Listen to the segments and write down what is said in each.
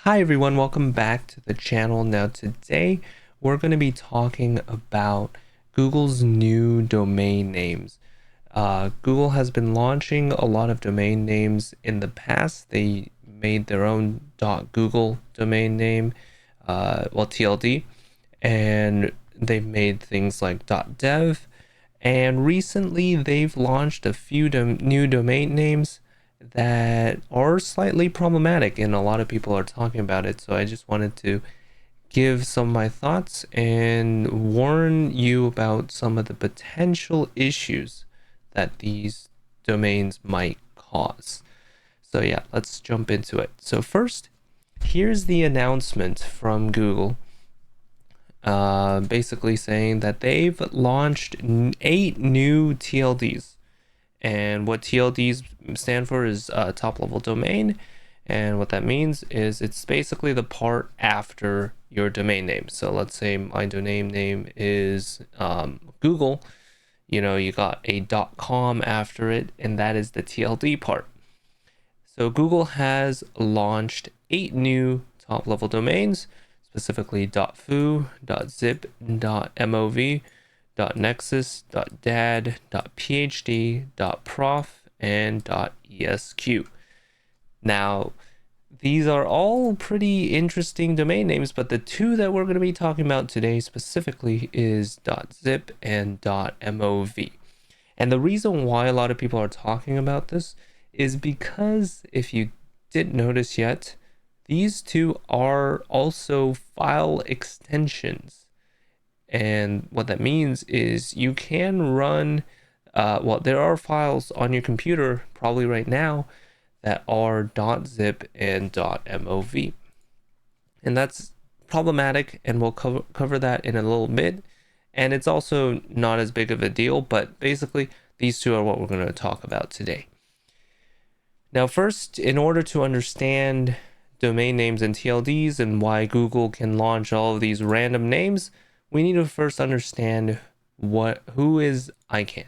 Hi everyone, welcome back to the channel. Now today we're going to be talking about Google's new domain names. Google has been launching a lot of domain names in the past. They made their own .google domain name, TLD, and they've made things like .dev, and recently they've launched a few new domain names that are slightly problematic, and a lot of people are talking about it. So I just wanted to give some of my thoughts and warn you about some of the potential issues that these domains might cause. So yeah, let's jump into it. So first, here's the announcement from Google, basically saying that they've launched 8 new TLDs. And what TLDs stand for is top level domain. And what that means is it's basically the part after your domain name. So let's say my domain name is Google. You got a .com after it, and that is the TLD part. So Google has launched 8 new top level domains, specifically .foo, .zip, .mov, .nexus, .dad, .phd, .prof, and .esq. Now, these are all pretty interesting domain names, but the two that we're going to be talking about today specifically is .zip and .mov. And the reason why a lot of people are talking about this is because, if you didn't notice yet, these two are also file extensions. And what that means is you can run, there are files on your computer probably right now that are .zip and .mov. And that's problematic, and we'll cover that in a little bit. And it's also not as big of a deal, but basically these two are what we're going to talk about today. Now first, in order to understand domain names and TLDs and why Google can launch all of these random names, we need to first understand who is ICANN.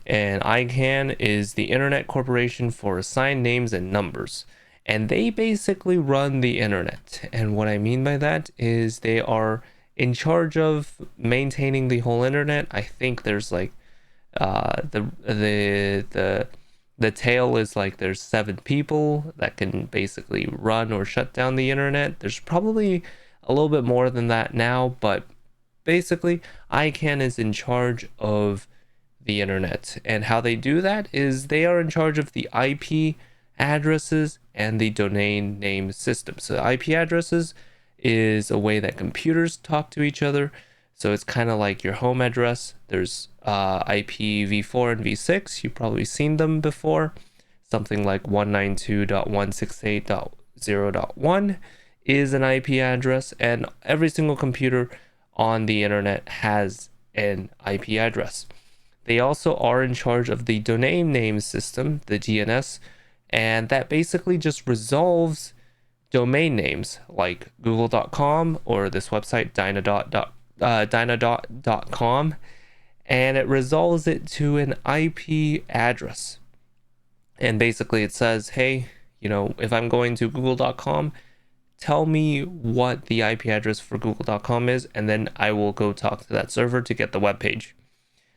And ICANN is the Internet Corporation for Assigned Names and Numbers. And they basically run the internet. And what I mean by that is they are in charge of maintaining the whole internet. I think there's like the tail is like there's 7 people that can basically run or shut down the internet. There's probably a little bit more than that now, but basically ICANN is in charge of the internet, and how they do that is they are in charge of the IP addresses and the domain name system. So IP addresses is a way that computers talk to each other. So it's kind of like your home address. There's IPv4 and v6. You've probably seen them before. Something like 192.168.0.1 is an IP address, and every single computer on the internet has an IP address. They also are in charge of the domain name system, the DNS, and that basically just resolves domain names like google.com or this website dynadot.com, and it resolves it to an IP address. And basically it says, hey, if I'm going to google.com, tell me what the IP address for google.com is, and then I will go talk to that server to get the web page.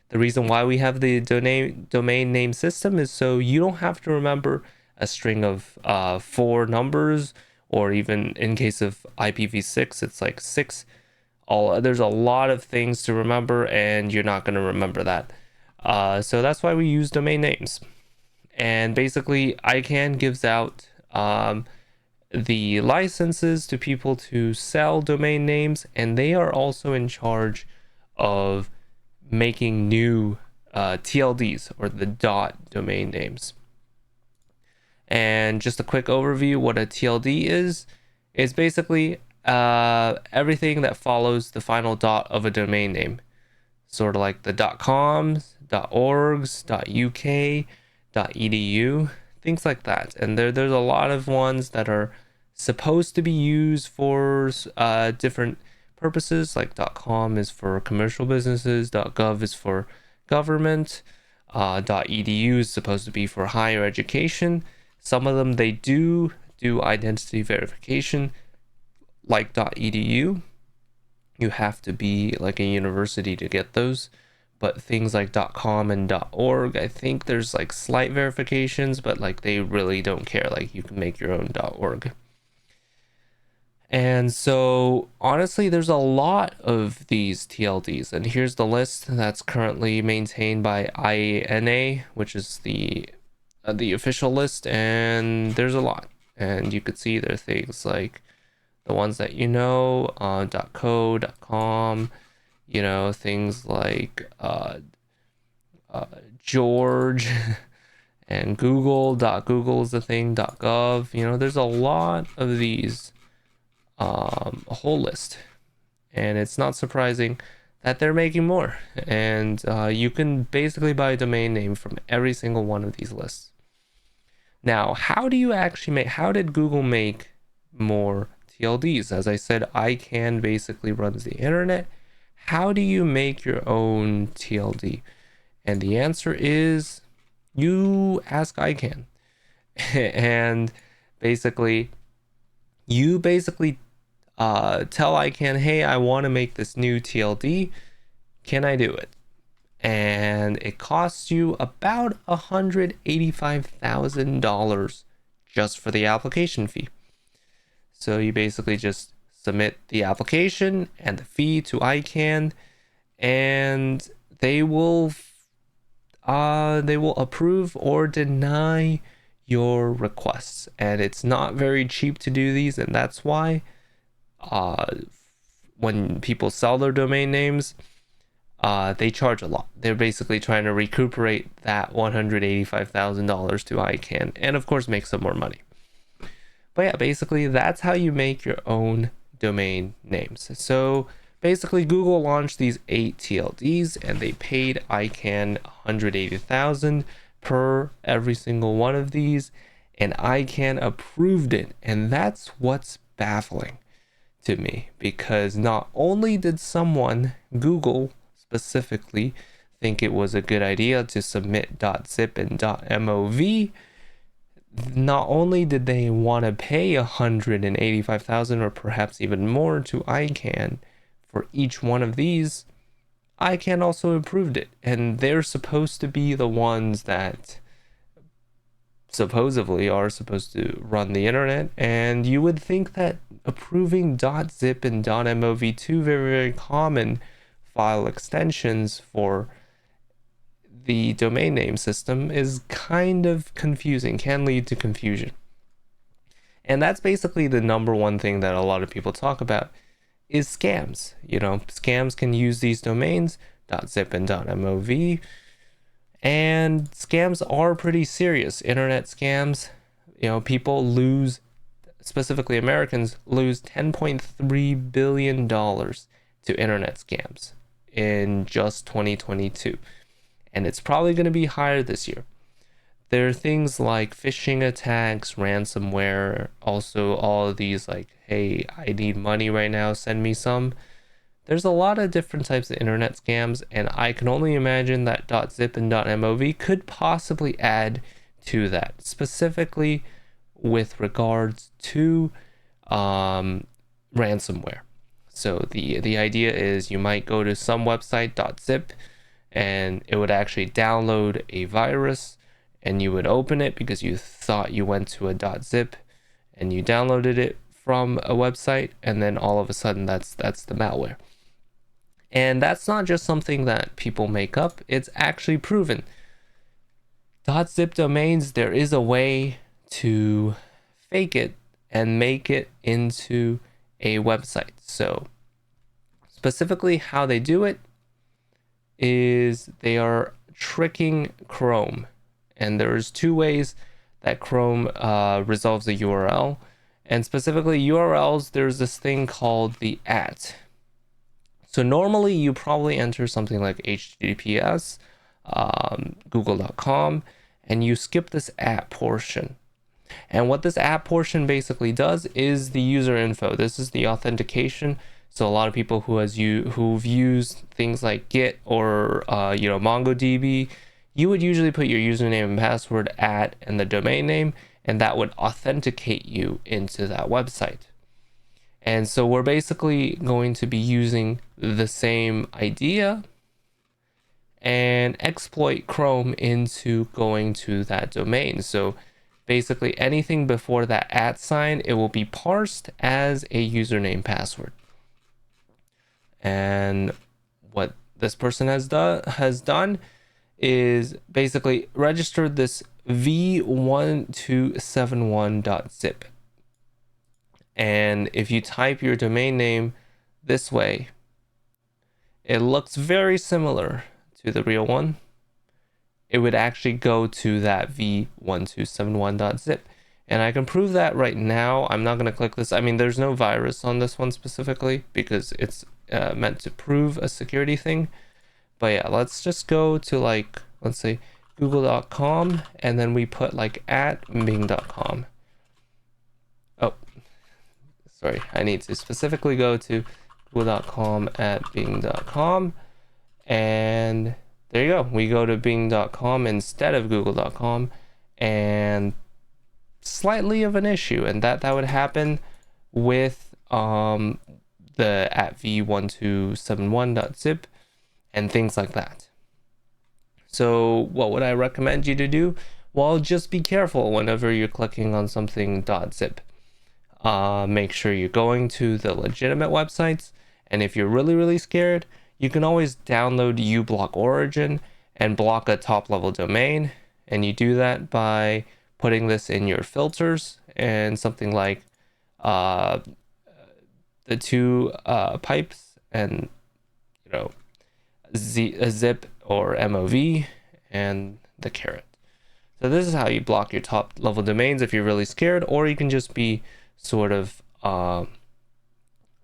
The reason why we have the domain name system is so you don't have to remember a string of 4 numbers, or even in case of IPv6, it's like 6. There's a lot of things to remember, and you're not going to remember that. So that's why we use domain names. And basically, ICANN gives out the licenses to people to sell domain names, and they are also in charge of making new TLDs, or the domain names. And just a quick overview, what a TLD is basically everything that follows the final dot of a domain name, sort of like the .coms, .orgs, .uk, .edu, things like that. And there's a lot of ones that are supposed to be used for different purposes, like .com is for commercial businesses, .gov is for government, .edu is supposed to be for higher education. Some of them they do do identity verification like .edu. You have to be like a university to get those. But things like .com and .org, I think there's like slight verifications, but like they really don't care. Like you can make your own .org. And so honestly, there's a lot of these TLDs, and here's the list that's currently maintained by ICANN, which is the official list, and there's a lot. And you could see there are things like the ones that .co, .com, things like George and Google is the thing, .gov. There's a lot of these, a whole list, and it's not surprising that they're making more. And you can basically buy a domain name from every single one of these lists. Now, how did Google make more TLDs? As I said, ICANN basically runs the internet. How do you make your own TLD? And the answer is you ask ICANN. And you tell ICANN, hey, I want to make this new TLD. Can I do it? And it costs you about $185,000 just for the application fee. So you basically just submit the application and the fee to ICANN, and they will approve or deny your requests. And it's not very cheap to do these, and that's why when people sell their domain names, they charge a lot. They're basically trying to recuperate that $185,000 to ICANN, and of course make some more money. But yeah, basically that's how you make your own domain names. So basically Google launched these 8 TLDs, and they paid ICANN $180,000 per every single one of these, and ICANN approved it. And that's what's baffling to me, because not only did Google specifically, think it was a good idea to submit .zip and .mov, not only did they want to pay $185,000 or perhaps even more to ICANN for each one of these, ICANN also approved it. And they're supposed to be the ones that supposedly are supposed to run the internet, and you would think that approving .zip and .mov, two very, very common file extensions for the domain name system, is kind of confusing, can lead to confusion. And that's basically the number one thing that a lot of people talk about is scams. Scams can use these domains, .zip and .mov, and scams are pretty serious. Internet scams, people lose, specifically Americans, lose $10.3 billion to internet scams in just 2022. And it's probably going to be higher this year. There are things like phishing attacks, ransomware, also all of these like, hey, I need money right now, send me some. There's a lot of different types of internet scams, and I can only imagine that .zip and .mov could possibly add to that, specifically with regards to ransomware. So the idea is you might go to some website .zip, and it would actually download a virus, and you would open it because you thought you went to a .zip and you downloaded it from a website, and then all of a sudden that's the malware. And that's not just something that people make up, it's actually proven. .zip domains, there is a way to fake it and make it into a website. So specifically how they do it is they are tricking Chrome. And there's 2 ways that Chrome resolves a URL. And specifically URLs, there's this thing called the @ So normally you probably enter something like HTTPS, google.com, and you skip this @ portion. And what this @ portion basically does is the user info. This is the authentication. So a lot of people who've used things like Git or MongoDB, you would usually put your username and password @ and the domain name, and that would authenticate you into that website. And so we're basically going to be using the same idea and exploit Chrome into going to that domain. So basically anything before that @ it will be parsed as a username password. And what this person has done is basically registered this v1271.zip. And if you type your domain name this way, it looks very similar to the real one. It would actually go to that v1271.zip. And I can prove that right now. I'm not going to click this. I mean, there's no virus on this one specifically because it's meant to prove a security thing. But yeah, let's just go to like, let's say google.com, and then we put like @bing.com. Oh, sorry. I need to specifically go to google.com @bing.com. And there you go. We go to bing.com instead of google.com, and slightly of an issue, and that would happen with the @v1271.zip and things like that. So what would I recommend you to do? Well, just be careful whenever you're clicking on something .zip. Make sure you're going to the legitimate websites, and if you're really scared, you can always download uBlock Origin and block a top-level domain, and you do that by putting this in your filters and something like the two pipes and zip or MOV and the caret. So this is how you block your top-level domains if you're really scared, or you can just be sort of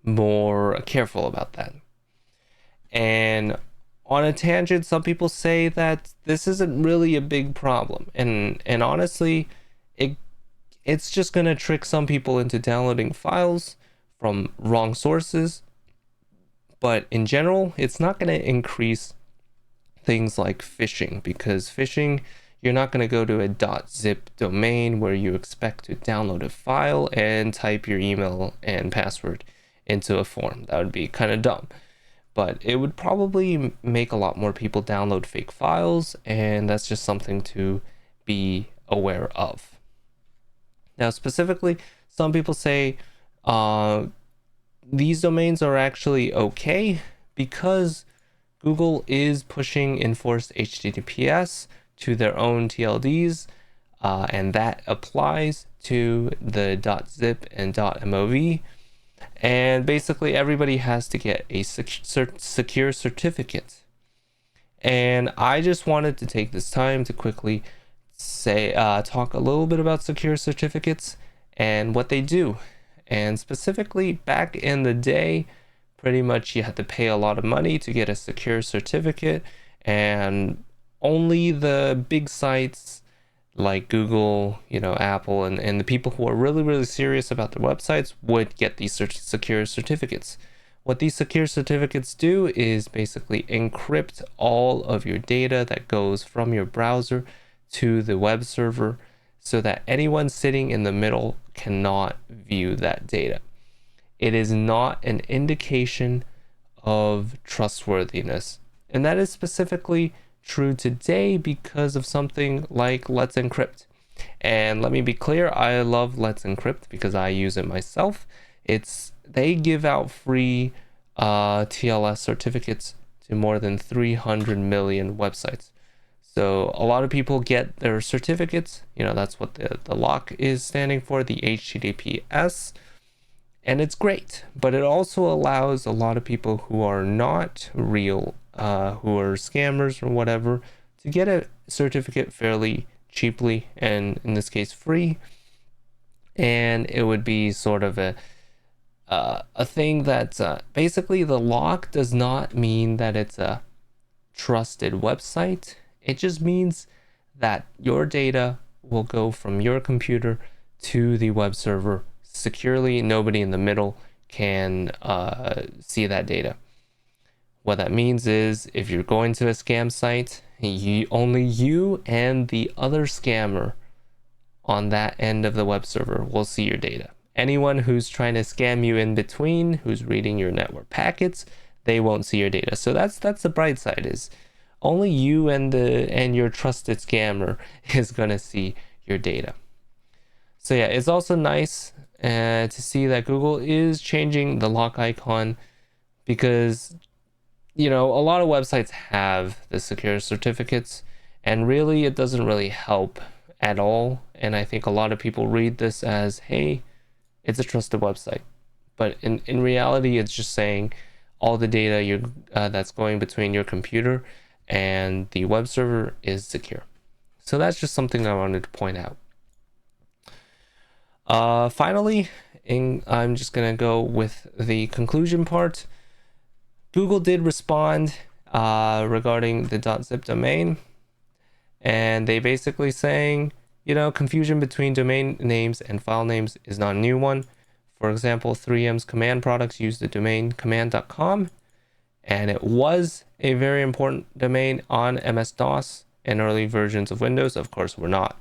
more careful about that. And on a tangent, some people say that this isn't really a big problem, and honestly, it's just gonna trick some people into downloading files from wrong sources. But in general, it's not gonna increase things like phishing, because phishing, you're not gonna go to a .zip domain where you expect to download a file and type your email and password into a form. That would be kind of dumb. But it would probably make a lot more people download fake files, and that's just something to be aware of. Now, specifically, some people say these domains are actually okay because Google is pushing enforced HTTPS to their own TLDs, and that applies to the .zip and .mov. And basically everybody has to get a secure certificate. And I just wanted to take this time to quickly talk a little bit about secure certificates and what they do. And specifically, back in the day, pretty much you had to pay a lot of money to get a secure certificate, and only the big sites like Google, Apple, and the people who are really serious about their websites would get these secure certificates. What these secure certificates do is basically encrypt all of your data that goes from your browser to the web server, so that anyone sitting in the middle cannot view that data. It is not an indication of trustworthiness, and that is specifically true today because of something like Let's Encrypt. And let me be clear, I love Let's Encrypt because I use it myself. They give out free TLS certificates to more than 300 million websites. So a lot of people get their certificates, that's what the lock is standing for, the HTTPS, and it's great. But it also allows a lot of people who are not real, who are scammers or whatever, to get a certificate fairly cheaply, and in this case free. And it would be sort of a thing that basically the lock does not mean that it's a trusted website. It just means that your data will go from your computer to the web server securely. Nobody in the middle can see that data. What that means is if you're going to a scam site, only you and the other scammer on that end of the web server will see your data. Anyone who's trying to scam you in between, who's reading your network packets, they won't see your data. So that's the bright side, is only you and your trusted scammer is gonna see your data. So yeah, it's also nice to see that Google is changing the lock icon, because a lot of websites have the secure certificates, and really it doesn't really help at all. And I think a lot of people read this as, hey, it's a trusted website, but in reality it's just saying all the data that's going between your computer and the web server is secure. So that's just something I wanted to point out. Finally, I'm just gonna go with the conclusion part. Google did respond regarding the .zip domain, and they basically saying, confusion between domain names and file names is not a new one. For example, 3M's command products use the domain command.com, and it was a very important domain on MS-DOS and early versions of Windows. Of course, we're not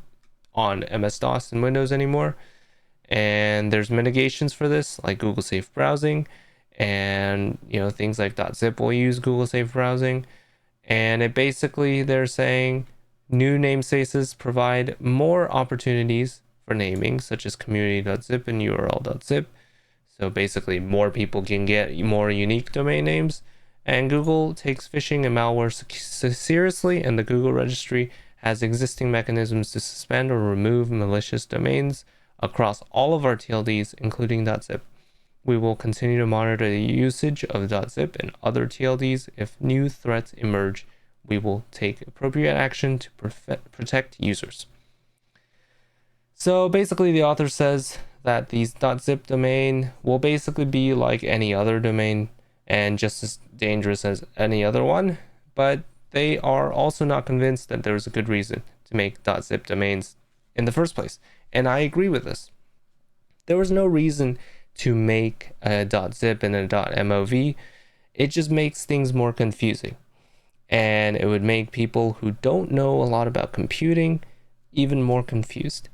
on MS-DOS in Windows anymore. And there's mitigations for this, like Google Safe Browsing, and things like .zip will use Google Safe Browsing. And it basically, they're saying new namespaces provide more opportunities for naming, such as community.zip and url.zip. So basically more people can get more unique domain names. And Google takes phishing and malware seriously, and the Google registry has existing mechanisms to suspend or remove malicious domains across all of our TLDs, including .zip. We will continue to monitor the usage of .zip and other TLDs. If new threats emerge, we will take appropriate action to protect users. So basically, the author says that these .zip domain will basically be like any other domain and just as dangerous as any other one, but they are also not convinced that there's a good reason to make .zip domains in the first place. And I agree with this. There was no reason to make a .zip and a .mov. It just makes things more confusing. And it would make people who don't know a lot about computing even more confused.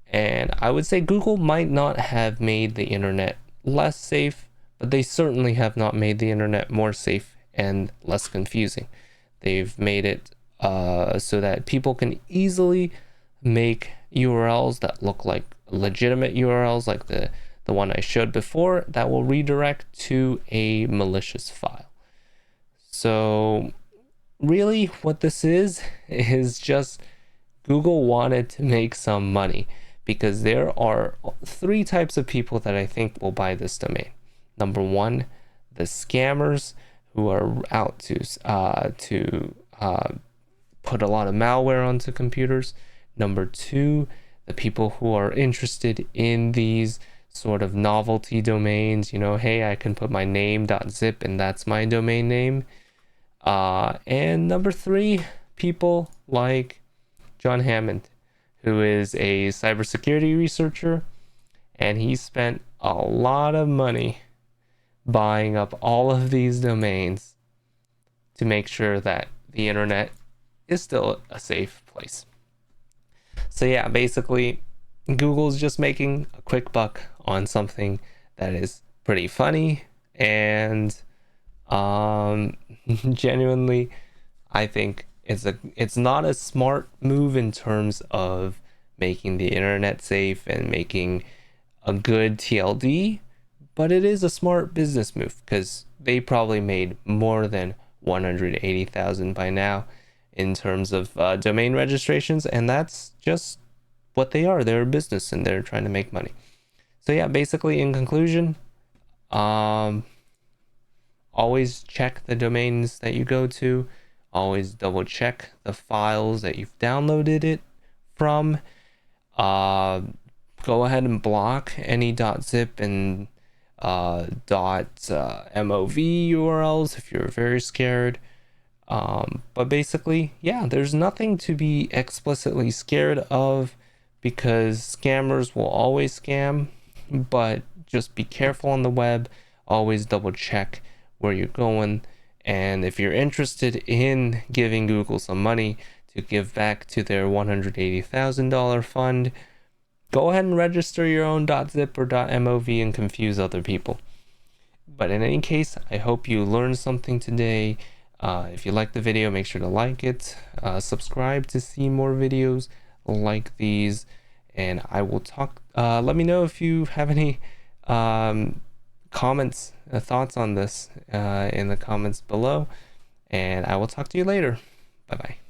And I would say Google might not have made the internet less safe, but they certainly have not made the internet more safe and less confusing. They've made it so that people can easily make URLs that look like legitimate URLs, like the one I showed before, that will redirect to a malicious file. So really what this is just Google wanted to make some money, because there are 3 types of people that I think will buy this domain. Number 1, the scammers who are out to put a lot of malware onto computers. Number 2, the people who are interested in these sort of novelty domains. Hey, I can put my name.zip and that's my domain name. And number 3, people like John Hammond, who is a cybersecurity researcher, and he spent a lot of money buying up all of these domains to make sure that the internet is still a safe place. So yeah, basically Google's just making a quick buck on something that is pretty funny, and genuinely I think it's not a smart move in terms of making the internet safe and making a good TLD, but it is a smart business move, because they probably made more than 180,000 by now in terms of domain registrations, and that's just what they are. They're a business and they're trying to make money. So yeah, basically in conclusion, always check the domains that you go to. Always double check the files that you've downloaded it from. Go ahead and block any .zip and .mov URLs if you're very scared. But basically, yeah, there's nothing to be explicitly scared of, because scammers will always scam, but just be careful on the web. Always double check where you're going. And if you're interested in giving Google some money to give back to their $180,000 fund, go ahead and register your own .zip or .mov and confuse other people. But in any case, I hope you learned something today. If you like the video, make sure to like it, subscribe to see more videos like these, and I will talk. Let me know if you have any comments, thoughts on this in the comments below, and I will talk to you later. Bye bye.